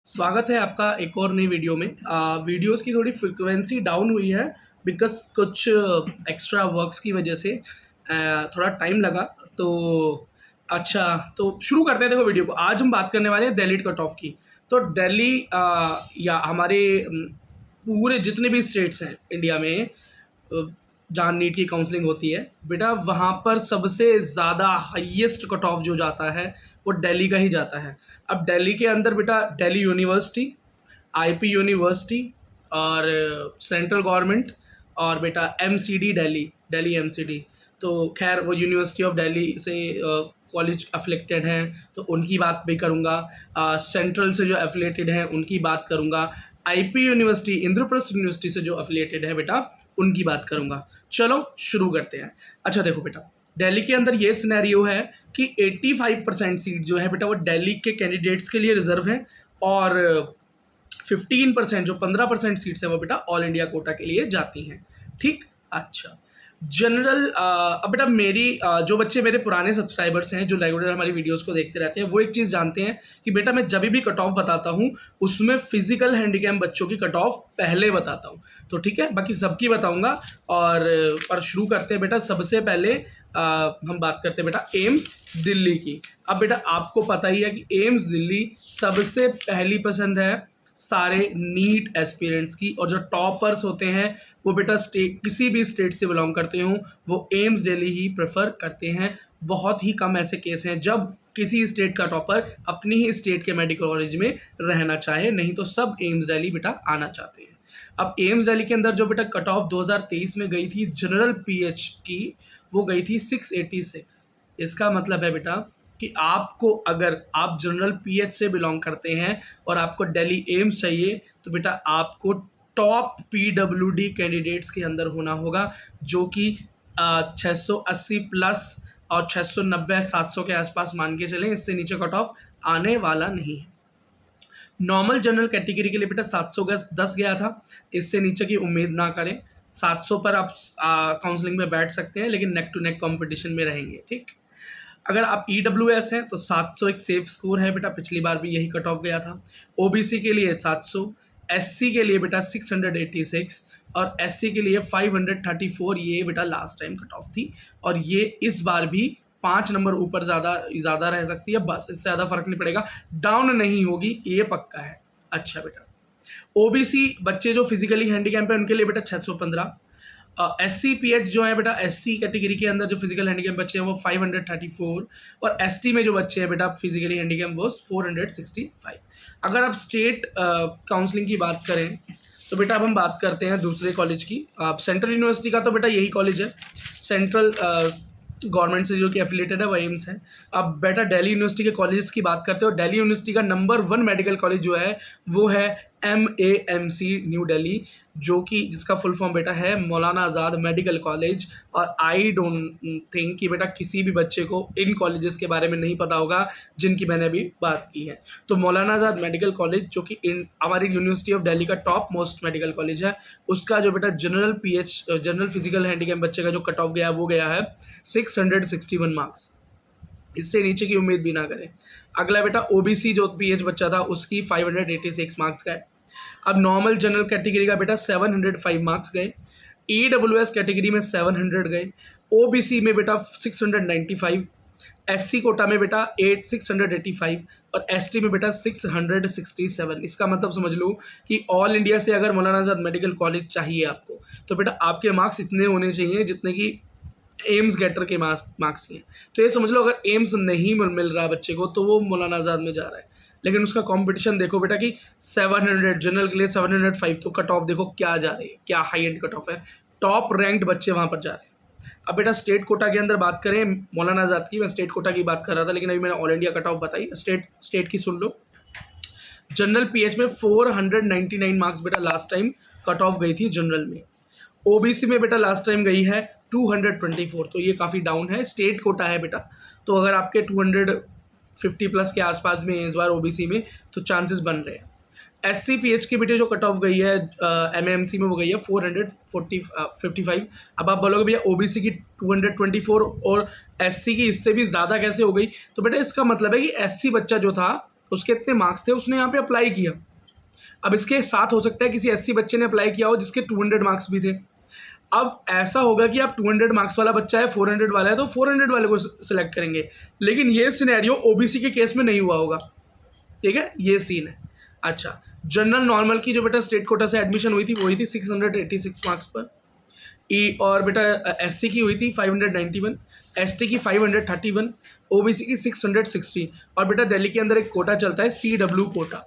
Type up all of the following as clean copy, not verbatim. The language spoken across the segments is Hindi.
स्वागत है आपका एक और नई वीडियो में। वीडियोस की थोड़ी फ्रिक्वेंसी डाउन हुई है बिकॉज़ कुछ एक्स्ट्रा वर्क्स की वजह से थोड़ा टाइम लगा। तो अच्छा, तो शुरू करते हैं। देखो वीडियो को, आज हम बात करने वाले हैं दिल्ली कट ऑफ की। तो दिल्ली या हमारे पूरे जितने भी स्टेट्स हैं इंडिया में, जहाँ नीट की काउंसलिंग होती है बेटा, वहाँ पर सबसे ज़्यादा हाईएस्ट कट ऑफ जो जाता है वो दिल्ली का ही जाता है। अब दिल्ली के अंदर बेटा दिल्ली यूनिवर्सिटी, आईपी यूनिवर्सिटी और सेंट्रल गवर्नमेंट और बेटा एमसीडी दिल्ली, दिल्ली एमसीडी। तो खैर वो यूनिवर्सिटी ऑफ दिल्ली से कॉलेज अफिलेटेड हैं तो उनकी बात भी करूँगा। सेंट्रल से जो एफिलेटेड हैं उनकी बात करूँगा। आईपी यूनिवर्सिटी, इंद्रप्रस्थ यूनिवर्सिटी से जो अफिलेटेड है बेटा उनकी बात करूँगा। चलो शुरू करते हैं। अच्छा देखो बेटा, दिल्ली के अंदर ये सिनेरियो है कि 85% सीट जो है बेटा वो दिल्ली के कैंडिडेट्स के लिए रिजर्व है और 15% जो 15% सीट्स है वो बेटा ऑल इंडिया कोटा के लिए जाती हैं। ठीक। अच्छा, जनरल अब बेटा मेरी जो बच्चे मेरे पुराने सब्सक्राइबर्स हैं जो रेगुलर हमारी वीडियोस को देखते रहते हैं वो एक चीज़ जानते हैं कि बेटा मैं जब भी कट ऑफ बताता हूँ उसमें फिजिकल हैंडीकैम बच्चों की कट ऑफ पहले बताता हूँ। तो ठीक है, बाकी सबकी बताऊँगा। और शुरू करते हैं बेटा। सबसे पहले हम बात करते हैं बेटा एम्स दिल्ली की। अब बेटा आपको पता ही है कि एम्स दिल्ली सबसे पहली पसंद है सारे नीट एस्पिरेंट्स की, और जो टॉपर्स होते हैं वो बेटा स्टेट, किसी भी स्टेट से बिलोंग करते हों, वो एम्स दिल्ली ही प्रेफर करते हैं। बहुत ही कम ऐसे केस हैं जब किसी स्टेट का टॉपर अपनी ही स्टेट के मेडिकल कॉलेज में रहना चाहे, नहीं तो सब एम्स दिल्ली बेटा आना चाहते हैं। अब एम्स दिल्ली के अंदर जो बेटा कट ऑफ 2023 में गई थी जनरल पीएच की, वो गई थी 686। इसका मतलब है बेटा कि आपको, अगर आप जनरल पीएच से बिलोंग करते हैं और आपको दिल्ली एम्स चाहिए तो बेटा आपको टॉप पीडब्ल्यूडी कैंडिडेट्स के अंदर होना होगा, जो कि 680 प्लस और 690 700 के आसपास मान के चलें। इससे नीचे कट ऑफ आने वाला नहीं है। नॉर्मल जनरल कैटेगरी के लिए बेटा 710 गया था, इससे नीचे की उम्मीद ना करें। 700 पर आप काउंसलिंग में बैठ सकते हैं, लेकिन नेक टू नेक कंपटीशन में रहेंगे। ठीक। अगर आप ईडब्ल्यूएस हैं तो 700 एक सेफ स्कोर है बेटा, पिछली बार भी यही कट ऑफ गया था। ओबीसी के लिए 700, एससी के लिए बेटा 686 और एससी के लिए 534, ये बेटा लास्ट टाइम कट ऑफ थी। और ये इस बार भी 5 नंबर ऊपर ज़्यादा रह सकती है, बस इससे ज़्यादा फर्क नहीं पड़ेगा, डाउन नहीं होगी, ये पक्का है। अच्छा बेटा, ओबीसी बच्चे जो फिजिकली हैंडीकैप है उनके लिए बेटा 615। एससी पीएच जो है बेटा, एससी कैटेगरी के अंदर जो फिजिकल हैंडीकैप बच्चे हैं वो 534 और एसटी में जो बच्चे हैं बेटा फिजिकली हैंडीकैप वो 465। अगर आप स्टेट काउंसलिंग की बात करें तो बेटा अब हम बात करते हैं दूसरे कॉलेज की। सेंट्रल यूनिवर्सिटी का तो बेटा यही कॉलेज है, सेंट्रल गवर्नमेंट से जो कि एफिलेटेड है, वो एम्स है। अब बेटा दिल्ली यूनिवर्सिटी के कॉलेज की बात करते हो, दिल्ली यूनिवर्सिटी का नंबर 1 मेडिकल कॉलेज जो है वो है MAMC न्यू दिल्ली, जो कि जिसका फुल फॉर्म बेटा है मौलाना आज़ाद मेडिकल कॉलेज। और आई डोंट थिंक कि बेटा किसी भी बच्चे को इन कॉलेजेस के बारे में नहीं पता होगा जिनकी मैंने अभी बात की है। तो मौलाना आज़ाद मेडिकल कॉलेज जो कि हमारी यूनिवर्सिटी ऑफ दिल्ली का टॉप मोस्ट मेडिकल कॉलेज है, उसका जो बेटा जनरल फिजिकल हैंडीकैप बच्चे का जो कट ऑफ गया वो गया है 661 मार्क्स। इससे नीचे की उम्मीद भी ना करें। अगला बेटा ओबीसी जो पीएच बच्चा था उसकी 586 मार्क्स का है। अब नॉर्मल जनरल कैटेगरी का बेटा 705 मार्क्स गए, ईडब्ल्यूएस कैटेगरी में 700 गए, ओबीसी में बेटा 695, एससी कोटा में बेटा 685 और एसटी में बेटा 667। इसका मतलब समझ लो कि ऑल इंडिया से अगर मौलाना आज़ाद मेडिकल कॉलेज चाहिए आपको तो बेटा आपके मार्क्स इतने होने चाहिए जितने कि एम्स गेटर के मार्क्स हैं। तो ये समझ लो अगर एम्स नहीं मिल रहा बच्चे को तो वो मौलाना आज़ाद में जा रहा है। लेकिन उसका कंपटीशन देखो बेटा कि 700 जनरल के लिए 705, तो कट ऑफ देखो क्या जा रही है, क्या हाई एंड कट ऑफ है, टॉप रैंक्ड बच्चे वहाँ पर जा रहे हैं। अब बेटा स्टेट कोटा के अंदर बात करें मौलाना आज़ाद की, मैं स्टेट कोटा की बात कर रहा था लेकिन अभी मैंने ऑल इंडिया कट ऑफ बताई। स्टेट की सुन लो। जनरल पीएच में 499 मार्क्स बेटा लास्ट टाइम कट ऑफ गई थी जनरल में। ओबीसी में बेटा लास्ट टाइम गई है 224, तो ये काफ़ी डाउन है। स्टेट कोटा है बेटा, तो अगर आपके 250 प्लस के आसपास में इस बार ओबीसी में तो चांसेस बन रहे हैं। एससी पीएच की बेटे जो कट ऑफ गई है एमएमसी में वो गई है 455। अब आप बोलोगे भैया ओबीसी की 224 और एससी की इससे भी ज़्यादा कैसे हो गई, तो बेटा इसका मतलब है कि एससी बच्चा जो था उसके इतने मार्क्स थे, उसने यहाँ पे अप्लाई किया। अब इसके साथ हो सकता है किसी एससी बच्चे ने अप्लाई किया हो जिसके 200 मार्क्स भी थे। अब ऐसा होगा कि आप 200 मार्क्स वाला बच्चा है, 400 वाला है, तो 400 वाले को सिलेक्ट करेंगे। लेकिन ये सिनेरियो ओबीसी के केस में नहीं हुआ होगा, ठीक है, ये सीन है। अच्छा, जनरल नॉर्मल की जो बेटा स्टेट कोटा से एडमिशन हुई थी वो हुई थी 686 मार्क्स पर। और बेटा एससी की हुई थी 591, एसटी की 531, ओबीसी की 660। और बेटा दिल्ली के अंदर एक कोटा चलता है सीडब्ल्यू कोटा।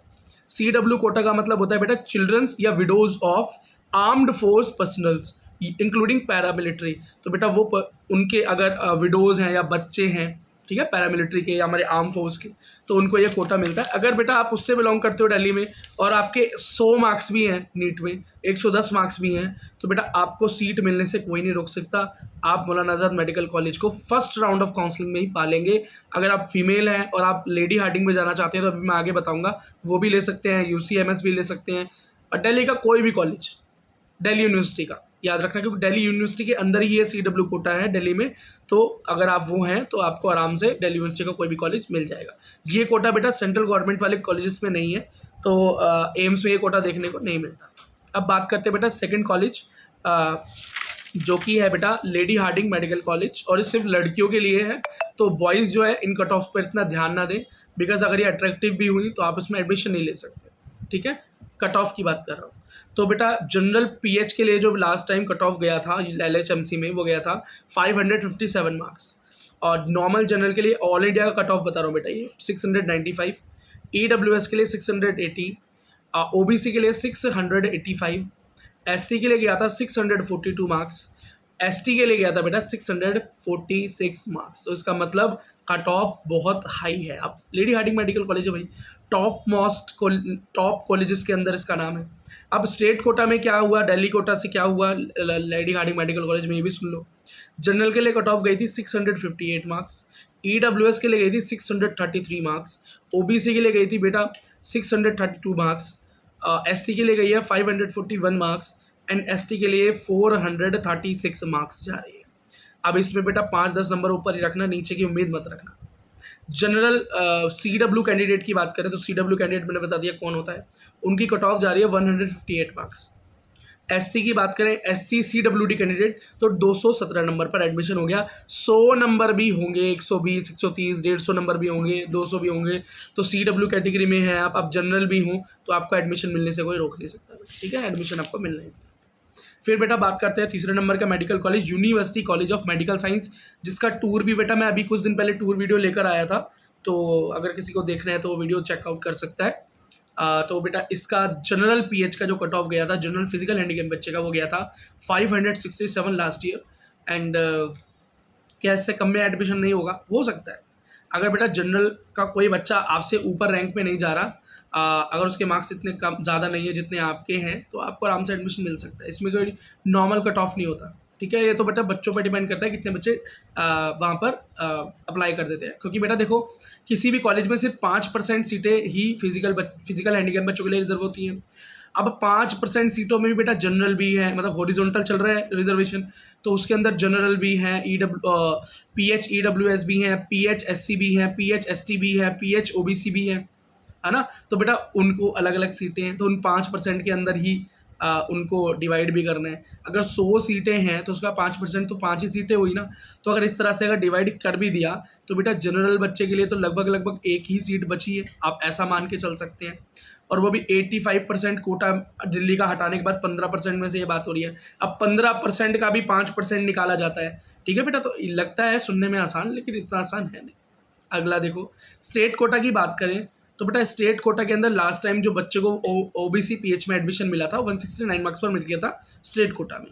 सीडब्ल्यू कोटा का मतलब होता है बेटा चिल्ड्रंस या widows of armed force personals including paramilitary. तो बेटा वो उनके अगर विडोज हैं या बच्चे हैं, ठीक है, पैरामिलिट्री के या हमारे आर्म फोर्स के, तो उनको ये कोटा मिलता है। अगर बेटा आप उससे बिलोंग करते हो दिल्ली में और आपके 100 मार्क्स भी हैं नीट में, 110 मार्क्स भी हैं, तो बेटा आपको सीट मिलने से कोई नहीं रोक सकता। आप मौलाना आज़ाद मेडिकल कॉलेज को फर्स्ट राउंड ऑफ काउंसलिंग में ही पालेंगे। अगर आप फीमेल हैं और आप लेडी हार्डिंग में जाना चाहते हैं तो अभी मैं आगे बताऊँगा, वो भी ले सकते हैं, UCMS भी ले सकते हैं, और दिल्ली का कोई भी कॉलेज, दिल्ली यूनिवर्सिटी का याद रखना, क्योंकि दिल्ली यूनिवर्सिटी के अंदर ही ये सीडब्ल्यू कोटा है दिल्ली में। तो अगर आप वो हैं तो आपको आराम से दिल्ली यूनिवर्सिटी का कोई भी कॉलेज मिल जाएगा। ये कोटा बेटा सेंट्रल गवर्नमेंट वाले कॉलेजेस में नहीं है, तो एम्स में ये कोटा देखने को नहीं मिलता। अब बात करते हैं बेटा सेकेंड कॉलेज, जो कि है बेटा लेडी हार्डिंग मेडिकल कॉलेज, और ये सिर्फ लड़कियों के लिए है। तो बॉयज़ जो है इन कट ऑफ पर इतना ध्यान ना दें, बिकॉज अगर ये अट्रैक्टिव भी हुई तो आप इसमें एडमिशन नहीं ले सकते, ठीक है, कट ऑफ की बात कर रहा हूँ। तो बेटा जनरल पीएच के लिए जो लास्ट टाइम कट ऑफ गया था LHMC में, वो गया था 557 मार्क्स, और नॉर्मल जनरल के लिए ऑल इंडिया का कट ऑफ बता रहा हूँ बेटा ये 695, EWS के लिए 680, OBC के लिए 685, SC के लिए गया था 642 मार्क्स, ST के लिए गया था बेटा 646 मार्क्स। तो इसका मतलब कट ऑफ बहुत हाई है। अब लेडी हार्डिंग मेडिकल कॉलेज है भाई, टॉप कॉलेजेस के अंदर इसका नाम है। अब स्टेट कोटा में क्या हुआ, दिल्ली कोटा से क्या हुआ लेडी हार्डिंग मेडिकल कॉलेज में, ये भी सुन लो। जनरल के लिए कट ऑफ गई थी 658 मार्क्स, EWS के लिए गई थी 633 मार्क्स, OBC के लिए गई थी बेटा 632 मार्क्स, SC के लिए गई है 541 मार्क्स, एंड ST के लिए 436 मार्क्स जा रही है। अब इसमें बेटा 5-10 नंबर ऊपर ही रखना, नीचे की उम्मीद मत रखना। जनरल CW कैंडिडेट की बात करें तो CW कैंडिडेट मैंने बता दिया कौन होता है, उनकी कट ऑफ जा रही है 158 मार्क्स। SC की बात करें, SC CWD कैंडिडेट, तो 217 नंबर पर एडमिशन हो गया। 100 नंबर भी होंगे, 120, 130, 150 नंबर भी होंगे, 200 भी होंगे, तो CW कैटेगरी में है आप जनरल भी हो तो आपको एडमिशन मिलने से कोई रोक नहीं सकता, ठीक है, एडमिशन आपको मिलना है। फिर बेटा बात करते हैं तीसरे नंबर का medical college, university college of medical science, जिसका टूर भी बेटा मैं अभी कुछ दिन पहले टूर वीडियो लेकर आया था, तो अगर किसी को देखना है तो वो वीडियो चेकआउट कर सकता है। तो बेटा इसका जनरल पीएच का जो कट ऑफ गया था जनरल फिजिकल हैंडीकैप बच्चे का, वो गया था 567 लास्ट ईयर। एंड क्या इससे कम में एडमिशन नहीं होगा? हो सकता है। अगर बेटा जनरल का कोई बच्चा आपसे ऊपर रैंक पे नहीं जा रहा, अगर उसके मार्क्स इतने कम ज़्यादा नहीं है जितने आपके हैं, तो आपको आराम से एडमिशन मिल सकता है। इसमें कोई नॉर्मल कट ऑफ नहीं होता, ठीक है। ये तो बेटा बच्चों पर डिपेंड करता है कितने बच्चे वहाँ पर अप्लाई कर देते हैं, क्योंकि बेटा देखो किसी भी कॉलेज में सिर्फ 5% सीटें ही फिजिकल हैंडीकैप बच्चों के लिए रिजर्व होती हैं। अब 5% सीटों में भी बेटा जनरल भी है, मतलब हॉरिजॉन्टल चल रहा है रिजर्वेशन, तो उसके अंदर जनरल भी है, PH EWS भी है, PH SC भी है, PH ST भी है, PH OBC भी है ना। तो बेटा उनको अलग अलग सीटें हैं, तो उन 5% के अंदर ही उनको डिवाइड भी करना है। अगर 100 सीटें हैं तो उसका 5% तो 5 ही सीटें हुई ना। तो अगर इस तरह से अगर डिवाइड कर भी दिया तो बेटा जनरल बच्चे के लिए तो लगभग एक ही सीट बची है, आप ऐसा मान के चल सकते हैं। और वो भी 85% कोटा दिल्ली का हटाने के बाद 15% में से ये बात हो रही है। अब 15% का भी 5% निकाला जाता है, ठीक है बेटा। तो लगता है सुनने में आसान, लेकिन इतना आसान है नहीं। अगला देखो, स्टेट कोटा की बात करें तो बेटा स्टेट कोटा के अंदर लास्ट टाइम जो बच्चे को OBC PH में एडमिशन मिला था 169 मार्क्स पर मिल गया था स्टेट कोटा में।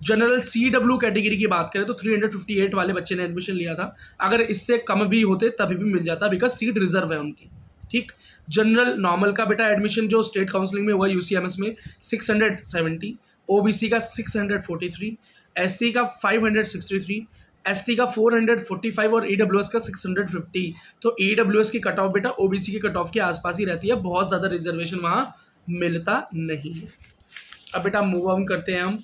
जनरल CW कैटेगरी की बात करें तो 358 वाले बच्चे ने एडमिशन लिया था। अगर इससे कम भी होते तभी भी मिल जाता, बिकॉज सीट रिजर्व है उनकी, ठीक। जनरल नॉर्मल का बेटा एडमिशन जो स्टेट काउंसलिंग में हुआ UCMS में 670, OBC का 643, SC का 563, ST का 445 और EWS का 650। तो EWS की कट ऑफ बेटा OBC की कट ऑफ के आसपास ही रहती है, बहुत ज़्यादा रिजर्वेशन वहाँ मिलता नहीं है। अब बेटा मूव ऑन करते हैं हम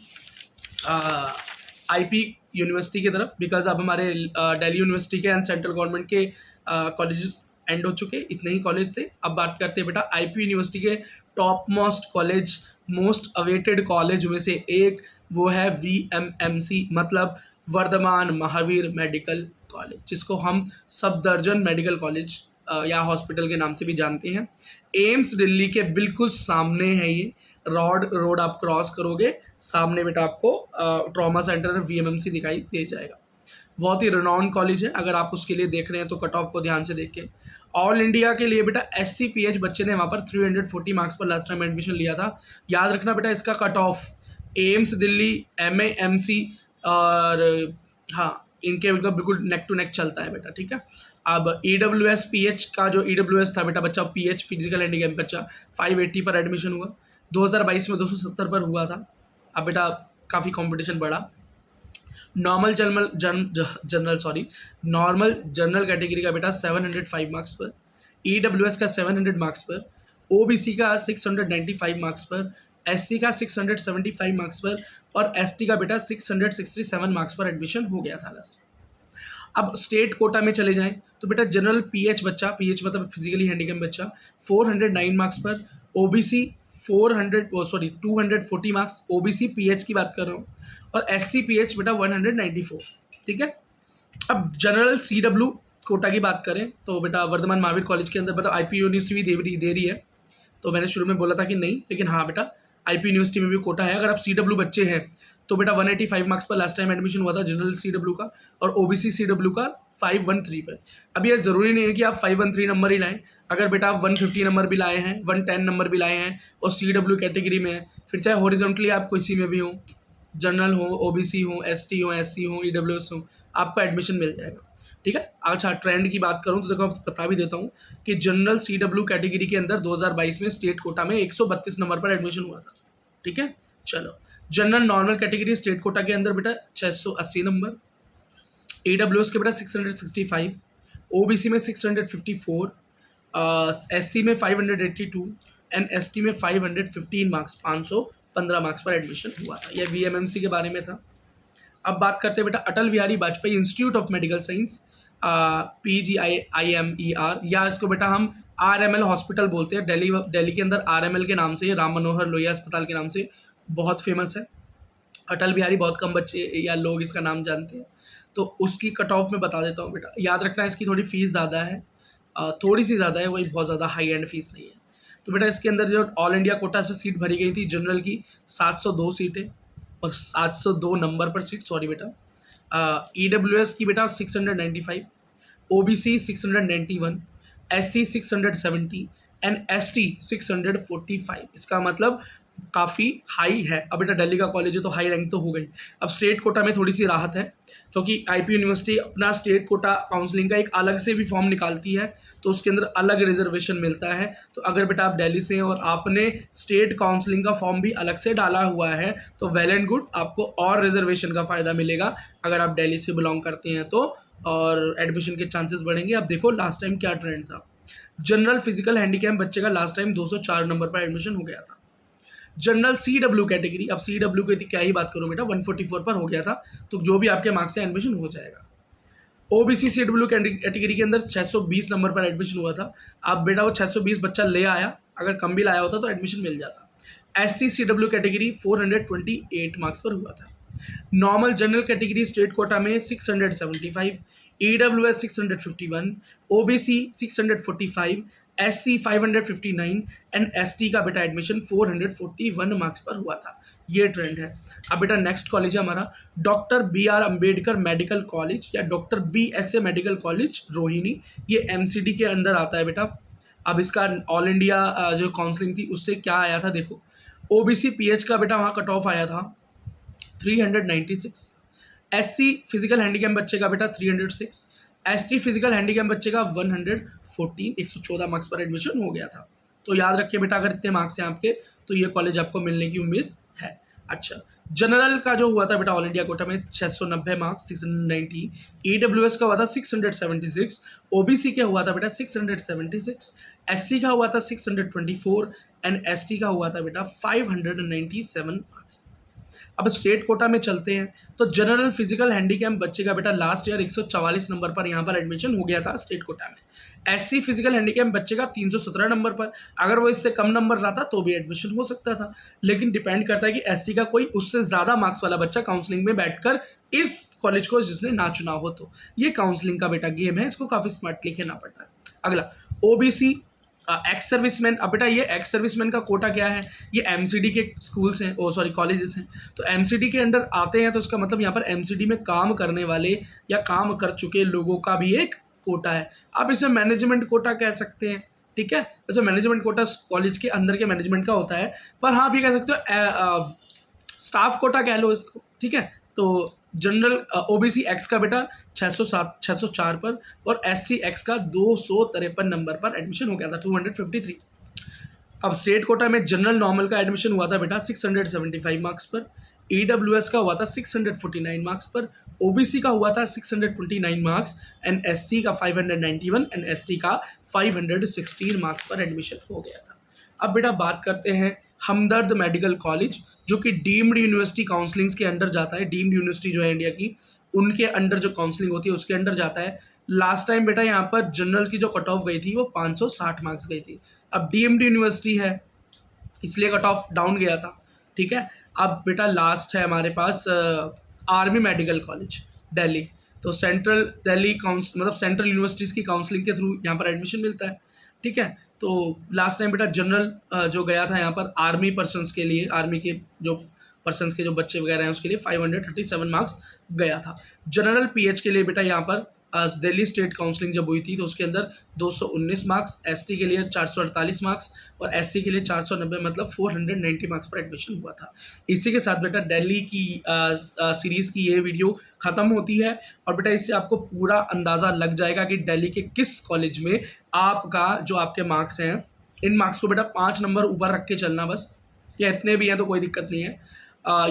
IP यूनिवर्सिटी की तरफ, बिकॉज अब हमारे दिल्ली यूनिवर्सिटी के एंड सेंट्रल गवर्नमेंट के कॉलेजेस एंड हो चुके, इतने ही कॉलेज थे। अब बात करते हैं बेटा आईपी यूनिवर्सिटी के top most college, most awaited college में से एक, वो है वीएमएमसी, मतलब वर्धमान महावीर मेडिकल कॉलेज, जिसको हम सफदरजंग मेडिकल कॉलेज या हॉस्पिटल के नाम से भी जानते हैं। एम्स दिल्ली के बिल्कुल सामने है ये। रोड आप क्रॉस करोगे, सामने बेटा आपको ट्रॉमा सेंटर वीएमएमसी दिखाई दे जाएगा। बहुत ही रिनाउंड कॉलेज है, अगर आप उसके लिए देख रहे हैं तो कट ऑफ को ध्यान से देखें। ऑल इंडिया के लिए बेटा SCPH बच्चे ने वहाँ पर 340 मार्क्स पर लास्ट टाइम एडमिशन लिया था। याद रखना बेटा इसका cut off AIIMS Delhi, MAMC और हाँ, इनके बिल्कुल नेक टू नेक चलता है बेटा, ठीक है। अब EWS PH का जो EWS था बेटा, बच्चा PH फिजिकल हैंडीकैप बच्चा 580 पर एडमिशन हुआ, 2022 में 270 पर हुआ था। अब बेटा काफ़ी कंपटीशन बढ़ा। नॉर्मल जनरल कैटेगरी का बेटा 705 मार्क्स पर, EWS का 700 मार्क्स पर, OBC का 695 मार्क्स पर, SC का 675 मार्क्स पर और ST का बेटा 667 मार्क्स पर एडमिशन हो गया था लास्ट। अब स्टेट कोटा में चले जाएं तो बेटा जनरल PH बच्चा, PH मतलब फिजिकली हैंडीकैप बच्चा 409 मार्क्स पर, OBC 240 मार्क्स, OBC PH की बात कर रहा हूँ, और SCPH बेटा 194, ठीक है। अब जनरल CW कोटा की बात करें तो बेटा वर्धमान महावीर कॉलेज के अंदर मतलब IP यूनिवर्सिटी भी दे रही है, तो मैंने शुरू में बोला था कि नहीं, लेकिन हाँ बेटा IP यूनिवर्सिटी में भी कोटा है। अगर आप CW बच्चे हैं तो बेटा 185 मार्क्स पर लास्ट टाइम एडमिशन हुआ था जनरल CW का, और OBC CW का 513 पर। अब ये ज़रूरी नहीं है कि आप 513 नंबर ही लाएं, अगर बेटा आप 150 नंबर भी लाए हैं, 110 नंबर भी लाए हैं और CW कैटेगरी में है, फिर चाहे हॉरिजॉन्टली आप किसी में भी हो, जनरल हो, OBC हो, ST हो, SC हो, EWS हो, आपको एडमिशन मिल जाएगा, ठीक है। अच्छा, ट्रेंड की बात करूं तो देखो बता भी देता हूं कि जनरल CW कैटेगरी के अंदर 2022 में स्टेट कोटा में 132 नंबर पर एडमिशन हुआ था, ठीक है। चलो, general normal category state quota के अंदर बेटा 680 नंबर, EWS के बेटा 665, OBC में 654, SC में 582 एंड ST में 515 मार्क्स, 515 मार्क्स पर एडमिशन हुआ था। यह VMMC के बारे में था। अब बात करते हैं बेटा Atal Bihari Vajpayee institute of medical science, PGIMER, या इसको बेटा हम RML हॉस्पिटल बोलते हैं। दिल्ली के अंदर RML के नाम से, राम मनोहर लोहिया अस्पताल के नाम से बहुत फेमस है। अटल बिहारी बहुत कम बच्चे या लोग इसका नाम जानते हैं, तो उसकी कट ऑफ में बता देता हूँ बेटा। याद रखना इसकी थोड़ी फीस ज़्यादा है, थोड़ी सी ज़्यादा है, वही बहुत ज़्यादा हाई एंड फीस नहीं है। तो बेटा इसके अंदर जो ऑल इंडिया कोटा से सीट भरी गई थी जनरल की 702 सीटें और 702 नंबर पर सीट, सॉरी बेटा। EWS की बेटा 695, OBC 691, SC 670 एंड ST 645। इसका मतलब काफ़ी हाई है। अब बेटा दिल्ली का कॉलेज है तो हाई रैंक तो हो गई। अब स्टेट कोटा में थोड़ी सी राहत है, क्योंकि IP यूनिवर्सिटी अपना स्टेट कोटा काउंसलिंग का एक अलग से भी फॉर्म निकालती है, तो उसके अंदर अलग रिजर्वेशन मिलता है। तो अगर बेटा आप दिल्ली से हैं और आपने स्टेट काउंसलिंग का फॉर्म भी अलग से डाला हुआ है तो वेल एंड गुड, आपको और रिजर्वेशन का फ़ायदा मिलेगा अगर आप दिल्ली से बिलोंग करते हैं तो, और एडमिशन के चांसेस बढ़ेंगे। अब देखो लास्ट टाइम क्या ट्रेंड था। जनरल फिजिकल हैंडीकैप बच्चे का लास्ट टाइम 204 नंबर पर एडमिशन हो गया था। जनरल CW कैटेगरी, अब CW की क्या ही बात करूँ बेटा, 144 पर हो गया था, तो जो भी आपके मार्क्स से एडमिशन हो जाएगा। OBC CW कैटेगरी के अंदर 620 नंबर पर एडमिशन हुआ था। अब बेटा वो 620 बच्चा ले आया, अगर कम भी लाया होता तो एडमिशन मिल जाता। SC CW कैटेगरी 428 मार्क्स पर हुआ था। Normal general category state quota में 675, EWS 651, OBC 645, SC 559 and ST का बेटा एडमिशन 441 मार्क्स पर हुआ था। ये ट्रेंड है। अब बेटा नेक्स्ट कॉलेज है हमारा doctor BR Ambedkar medical college या doctor BSA medical college Rohini. ये MCD के अंदर आता है बेटा। अब इसका ऑल इंडिया जो काउंसलिंग थी उससे क्या आया था देखो, OBC PH का बेटा वहाँ कट ऑफ आया था 396, SC फिजिकल हैंडीकैप बच्चे का बेटा 306, ST फिजिकल हैंडीकैप बच्चे का 114, 114 मार्क्स पर एडमिशन हो गया था। तो याद रखिए बेटा, अगर इतने मार्क्स हैं आपके तो ये कॉलेज आपको मिलने की उम्मीद है। अच्छा, जनरल का जो हुआ था बेटा ऑल इंडिया कोटा में 690 मार्क्स 690, EWS का हुआ था 676, OBC का हुआ था बेटा 676, SC का हुआ था 624 एंड ST का हुआ था बेटा 597 मार्क्स। अब स्टेट कोटा में चलते हैं तो जनरल फिजिकल हैंडीकैप बच्चे का बेटा लास्ट ईयर 144 नंबर पर यहाँ पर एडमिशन हो गया था स्टेट कोटा में। SC फिजिकल हैंडीकैप बच्चे का 317 नंबर पर, अगर वो इससे कम नंबर लाता तो भी एडमिशन हो सकता था, लेकिन डिपेंड करता है कि SC का कोई उससे ज़्यादा मार्क्स वाला बच्चा काउंसलिंग में बैठकर इस कॉलेज को जिसने ना चुना हो। तो ये काउंसलिंग का बेटा गेम है, इसको काफ़ी स्मार्टली खेलना पड़ता है। अगला OBC एक्स सर्विसमैन। अब बेटा ये एक्स सर्विसमैन का कोटा क्या है, ये MCD के स्कूल्स हैं, ओ सॉरी कॉलेजेस हैं, तो MCD के अंडर आते हैं, तो उसका मतलब यहाँ पर MCD में काम करने वाले या काम कर चुके लोगों का भी एक कोटा है। आप इसे मैनेजमेंट कोटा कह सकते हैं, ठीक है। वैसे मैनेजमेंट कोटा कॉलेज के अंदर के मैनेजमेंट का होता है, पर हाँ भी कह सकते हो स्टाफ कोटा कह लो इसको, ठीक है। तो जनरल OBC एक्स का बेटा 604 पर और SC एक्स का 253 नंबर पर एडमिशन हो गया था, 253। अब स्टेट कोटा में जनरल नॉर्मल का एडमिशन हुआ था बेटा 675 मार्क्स पर, EWS का हुआ था 649 मार्क्स पर, OBC का हुआ था 629 मार्क्स एंड SC का 591 एंड ST का 516 मार्क्स पर एडमिशन हो गया था। अब बेटा बात करते हैं हमदर्द मेडिकल कॉलेज, जो कि डीम्ड यूनिवर्सिटी काउंसलिंग्स के अंडर जाता है। डीम्ड यूनिवर्सिटी जो है इंडिया की, उनके अंडर जो काउंसलिंग होती है उसके अंडर जाता है। लास्ट टाइम बेटा यहाँ पर जनरल की जो कट ऑफ गई थी वो 560 मार्क्स गई थी। अब डीम्ड यूनिवर्सिटी है इसलिए कट ऑफ डाउन गया था, ठीक है। अब बेटा लास्ट है हमारे पास आर्मी मेडिकल कॉलेज दिल्ली। तो सेंट्रल दिल्ली मतलब सेंट्रल यूनिवर्सिटीज़ की काउंसलिंग के थ्रू यहाँ पर एडमिशन मिलता है, ठीक है। तो लास्ट टाइम बेटा जनरल जो गया था यहाँ पर आर्मी पर्सनस के लिए, आर्मी के जो पर्सनस के जो बच्चे वगैरह हैं उसके लिए 537 मार्क्स गया था। जनरल PH के लिए बेटा यहाँ पर दिल्ली स्टेट काउंसलिंग जब हुई थी तो उसके अंदर 219 मार्क्स, ST के लिए 448 मार्क्स और SC के लिए 490, मतलब 490 मार्क्स पर एडमिशन हुआ था। इसी के साथ बेटा दिल्ली की सीरीज़ की ये वीडियो ख़त्म होती है और बेटा इससे आपको पूरा अंदाज़ा लग जाएगा कि दिल्ली के किस कॉलेज में आपका जो आपके मार्क्स हैं, इन मार्क्स को बेटा 5 नंबर ऊपर रख के चलना बस, या इतने भी हैं तो कोई दिक्कत नहीं है।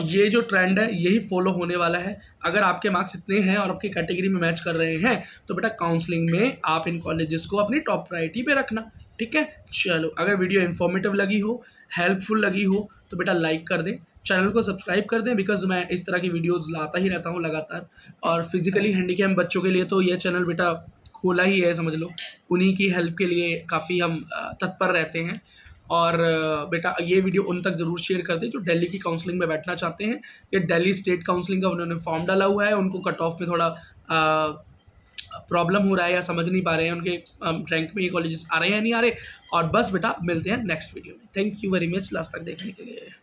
ये जो ट्रेंड है यही फॉलो होने वाला है। अगर आपके मार्क्स इतने हैं और आपकी कैटेगरी में मैच कर रहे हैं तो बेटा काउंसलिंग में आप इन कॉलेजेस को अपनी टॉप प्रायोरिटी पे रखना, ठीक है। चलो, अगर वीडियो इन्फॉर्मेटिव लगी हो, हेल्पफुल लगी हो तो बेटा लाइक कर दें, चैनल को सब्सक्राइब कर दें, बिकॉज मैं इस तरह की वीडियोस लाता ही रहता हूँ लगातार। और फिजिकली हैंडीकैप बच्चों के लिए तो ये चैनल बेटा खोला ही है, समझ लो। उन्हीं की हेल्प के लिए काफ़ी हम तत्पर रहते हैं। और बेटा ये वीडियो उन तक ज़रूर शेयर कर दें जो दिल्ली की काउंसलिंग में बैठना चाहते हैं। ये दिल्ली स्टेट काउंसलिंग का उन्होंने फॉर्म डाला हुआ है, उनको कट ऑफ में थोड़ा प्रॉब्लम हो रहा है या समझ नहीं पा रहे हैं उनके रैंक में ये कॉलेजेस आ रहे हैं या नहीं आ रहे। और बस बेटा मिलते हैं नेक्स्ट वीडियो में। Thank you very much last तक देखने के लिए।